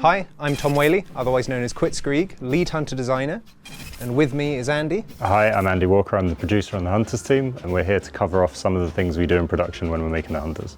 Hi, I'm Tom Whaley, otherwise known as Quitsgreeg, lead hunter designer, and with me is Andy. Hi, I'm Andy Walker, I'm the producer on the Hunters team, and we're here to cover off some of the things we do in production when we're making the Hunters.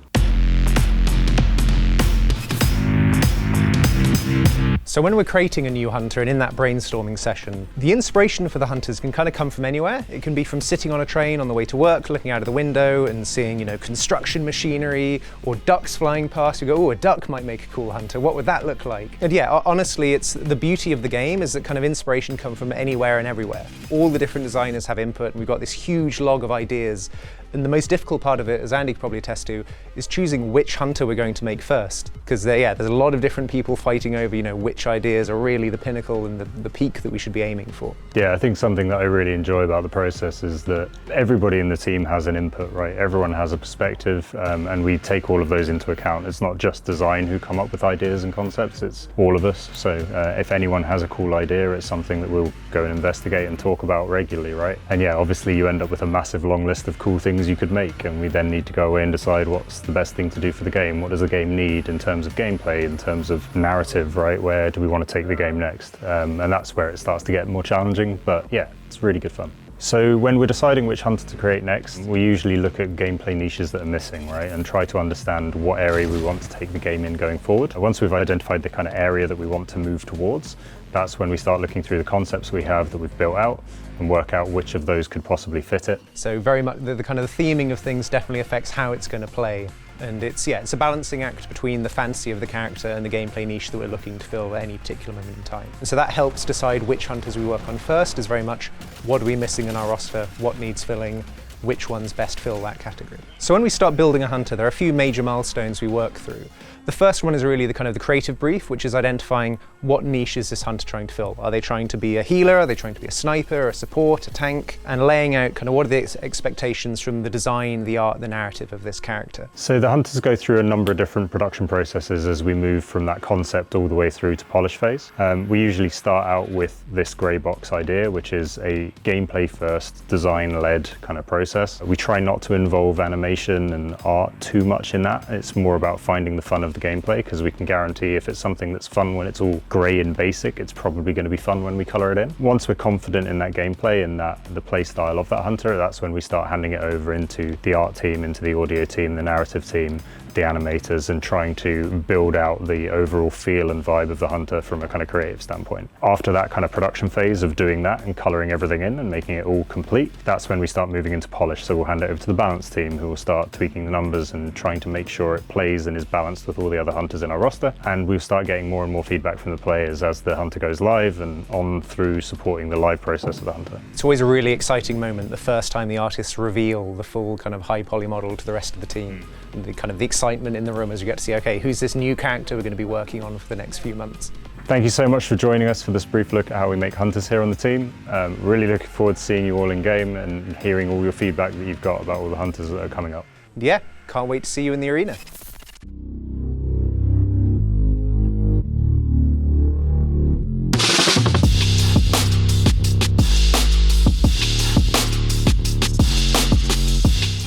So when we're creating a new hunter and in that brainstorming session, the inspiration for the hunters can kind of come from anywhere. It can be from sitting on a train on the way to work, looking out of the window and seeing, construction machinery or ducks flying past. You go, oh, a duck might make a cool hunter. What would that look like? And yeah, honestly, it's the beauty of the game is that kind of inspiration come from anywhere and everywhere. All the different designers have input, and we've got this huge log of ideas. And the most difficult part of it, as Andy could probably attest to, is choosing which hunter we're going to make first. Because there's a lot of different people fighting over, which ideas are really the pinnacle and the peak that we should be aiming for. Yeah, I think something that I really enjoy about the process is that everybody in the team has an input, right? Everyone has a perspective, and we take all of those into account. It's not just design who come up with ideas and concepts, it's all of us. So if anyone has a cool idea, it's something that we'll go and investigate and talk about regularly, right? And yeah, obviously you end up with a massive long list of cool things you could make, and we then need to go away and decide what's the best thing to do for the game. What does the game need in terms of gameplay, in terms of narrative, right? Where do we want to take the game next? And that's where it starts to get more challenging, but yeah, it's really good fun. So when we're deciding which hunter to create next, we usually look at gameplay niches that are missing, right? And try to understand what area we want to take the game in going forward. Once we've identified the kind of area that we want to move towards, that's when we start looking through the concepts we have that we've built out and work out which of those could possibly fit it. So very much the kind of the theming of things definitely affects how it's going to play. And it's a balancing act between the fantasy of the character and the gameplay niche that we're looking to fill at any particular moment in time. And so that helps decide which hunters we work on first, is very much what are we missing in our roster, what needs filling, which ones best fill that category. So when we start building a hunter, there are a few major milestones we work through. The first one is really the kind of the creative brief, which is identifying what niche is this hunter trying to fill. Are they trying to be a healer? Are they trying to be a sniper, a support, a tank? And laying out kind of what are the expectations from the design, the art, the narrative of this character. So the hunters go through a number of different production processes as we move from that concept all the way through to polish phase. We usually start out with this grey box idea, which is a gameplay first, design-led kind of process. We try not to involve animation and art too much in that. It's more about finding the fun of the gameplay, because we can guarantee if it's something that's fun when it's all grey and basic, it's probably going to be fun when we colour it in. Once we're confident in that gameplay and the play style of that hunter, that's when we start handing it over into the art team, into the audio team, the narrative team, the animators, and trying to build out the overall feel and vibe of the hunter from a kind of creative standpoint. After that kind of production phase of doing that and colouring everything in and making it all complete, that's when we start moving into polish. So we'll hand it over to the balance team, who will start tweaking the numbers and trying to make sure it plays and is balanced with all the other hunters in our roster. And we'll start getting more and more feedback from the players as the hunter goes live and on through supporting the live process of the hunter. It's always a really exciting moment, the first time the artists reveal the full kind of high poly model to the rest of the team. And the kind of the excitement in the room as you get to see, okay, who's this new character we're going to be working on for the next few months. Thank you so much for joining us for this brief look at how we make hunters here on the team. Really looking forward to seeing you all in game and hearing all your feedback that you've got about all the hunters that are coming up. Yeah, can't wait to see you in the arena.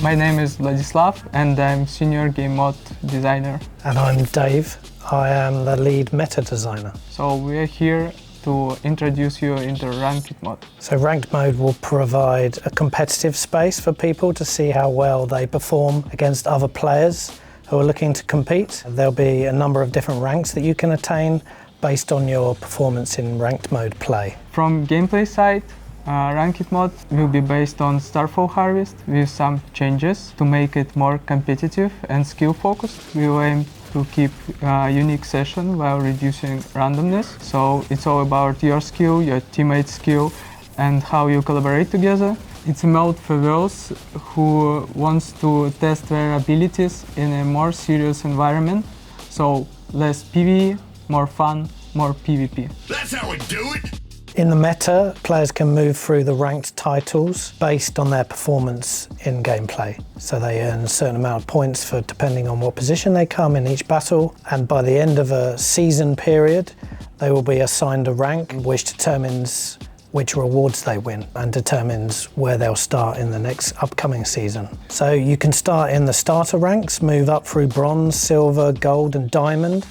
My name is Vladislav and I'm senior game mode designer. And I'm Dave. I am the lead meta designer. So we're here to introduce you into ranked mode. So ranked mode will provide a competitive space for people to see how well they perform against other players who are looking to compete. There'll be a number of different ranks that you can attain based on your performance in ranked mode play. From gameplay side, ranked mode will be based on Starfall Harvest with some changes to make it more competitive and skill focused. We will aim to keep a unique session while reducing randomness. So it's all about your skill, your teammate's skill, and how you collaborate together. It's a mode for those who wants to test their abilities in a more serious environment. So less PvE, more fun, more PvP. That's how we do it! In the meta, players can move through the ranked titles based on their performance in gameplay. So they earn a certain amount of points for depending on what position they come in each battle, and by the end of a season period, they will be assigned a rank which determines which rewards they win and determines where they'll start in the next upcoming season. So you can start in the starter ranks, move up through bronze, silver, gold and diamond,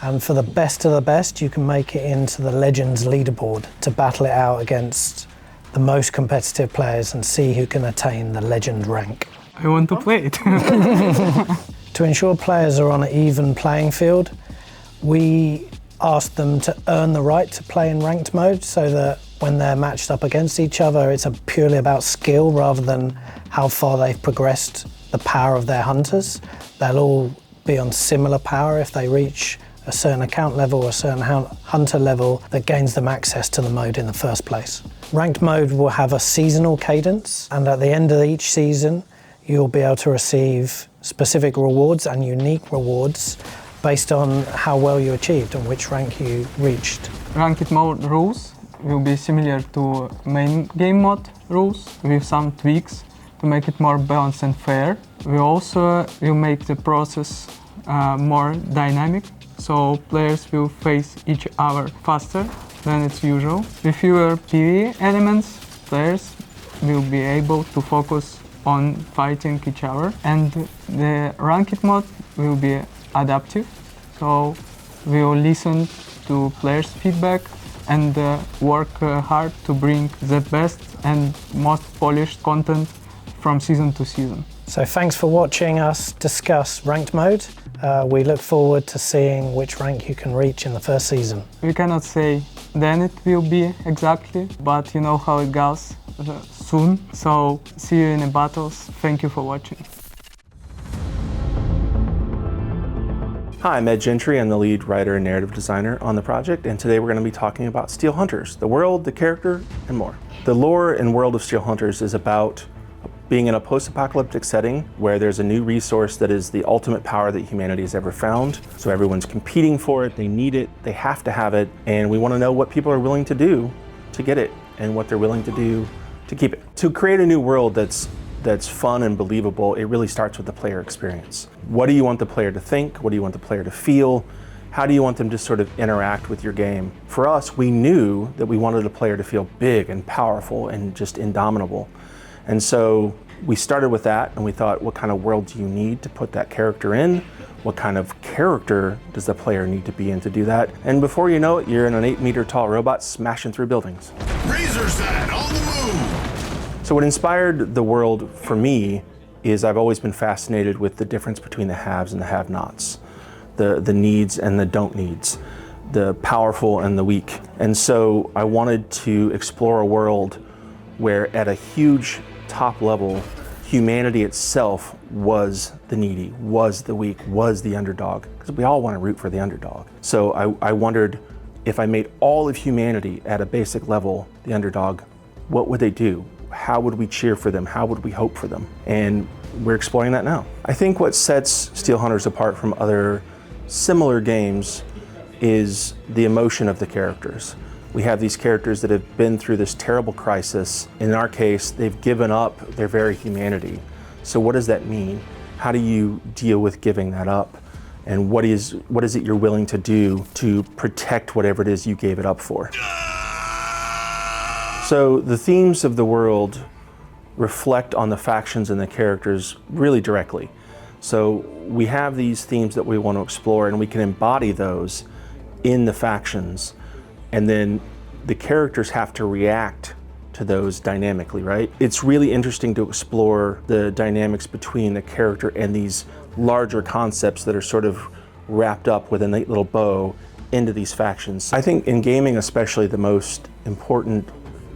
And for the best of the best, you can make it into the Legends leaderboard to battle it out against the most competitive players and see who can attain the Legend rank. I want to play it. To ensure players are on an even playing field, we ask them to earn the right to play in ranked mode so that when they're matched up against each other, it's purely about skill rather than how far they've progressed the power of their hunters. They'll all be on similar power if they reach a certain account level or a certain hunter level that gains them access to the mode in the first place. Ranked mode will have a seasonal cadence, and at the end of each season, you'll be able to receive specific rewards and unique rewards based on how well you achieved and which rank you reached. Ranked mode rules will be similar to main game mode rules with some tweaks to make it more balanced and fair. We also will make the process more dynamic, so players will face each other faster than it's usual. With fewer PvE elements, players will be able to focus on fighting each other, and the ranked mode will be adaptive, so we will listen to players' feedback and work hard to bring the best and most polished content from season to season. So thanks for watching us discuss ranked mode. We look forward to seeing which rank you can reach in the first season. We cannot say then it will be exactly, but you know how it goes soon. So see you in the battles. Thank you for watching. Hi, I'm Ed Gentry. I'm the lead writer and narrative designer on the project, and today we're going to be talking about Steel Hunters, the world, the character, and more. The lore and world of Steel Hunters is about being in a post-apocalyptic setting where there's a new resource that is the ultimate power that humanity has ever found. So everyone's competing for it, they need it, they have to have it, and we want to know what people are willing to do to get it and what they're willing to do to keep it. To create a new world that's fun and believable, it really starts with the player experience. What do you want the player to think? What do you want the player to feel? How do you want them to sort of interact with your game? For us, we knew that we wanted a player to feel big and powerful and just indomitable. And so we started with that, and we thought, what kind of world do you need to put that character in? What kind of character does the player need to be in to do that? And before you know it, you're in an 8-meter tall robot smashing through buildings. Razor's Edge on the move! So what inspired the world for me is I've always been fascinated with the difference between the haves and the have-nots, the needs and the don't needs, the powerful and the weak. And so I wanted to explore a world where at a huge top level, humanity itself was the needy, was the weak, was the underdog, because we all want to root for the underdog. So I wondered, if I made all of humanity at a basic level the underdog, what would they do? How would we cheer for them? How would we hope for them? And we're exploring that now. I think what sets Steel Hunters apart from other similar games is the emotion of the characters. We have these characters that have been through this terrible crisis. In our case, they've given up their very humanity. So what does that mean? How do you deal with giving that up? And what is it you're willing to do to protect whatever it is you gave it up for? So the themes of the world reflect on the factions and the characters really directly. So we have these themes that we want to explore, and we can embody those in the factions. And then the characters have to react to those dynamically, right? It's really interesting to explore the dynamics between the character and these larger concepts that are sort of wrapped up with a neat little bow into these factions. I think in gaming especially, the most important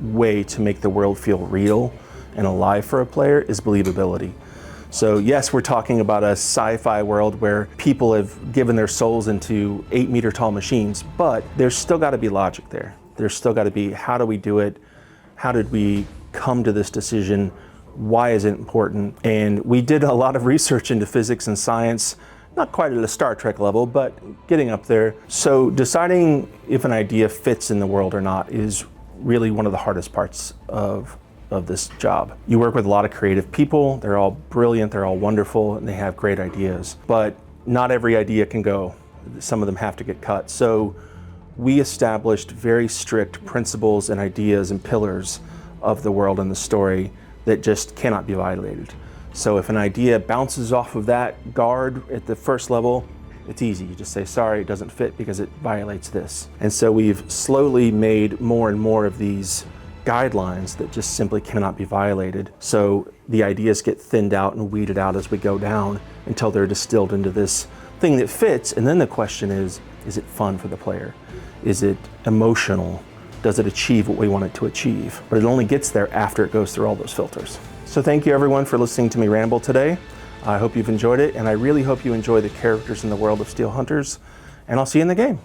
way to make the world feel real and alive for a player is believability. So yes, we're talking about a sci-fi world where people have given their souls into 8-meter tall machines, but there's still got to be logic there. There's still got to be, how do we do it? How did we come to this decision? Why is it important? And we did a lot of research into physics and science, not quite at a Star Trek level, but getting up there. So deciding if an idea fits in the world or not is really one of the hardest parts of this job. You work with a lot of creative people. They're all brilliant, they're all wonderful, and they have great ideas. But not every idea can go. Some of them have to get cut. So we established very strict principles and ideas and pillars of the world and the story that just cannot be violated. So if an idea bounces off of that guard at the first level, It's easy. You just say, sorry, it doesn't fit because it violates this. And so we've slowly made more and more of these guidelines that just simply cannot be violated. So the ideas get thinned out and weeded out as we go down until they're distilled into this thing that fits. And then the question is it fun for the player? Is it emotional? Does it achieve what we want it to achieve? But it only gets there after it goes through all those filters. So thank you everyone for listening to me ramble today. I hope you've enjoyed it, and I really hope you enjoy the characters in the world of Steel Hunters, and I'll see you in the game.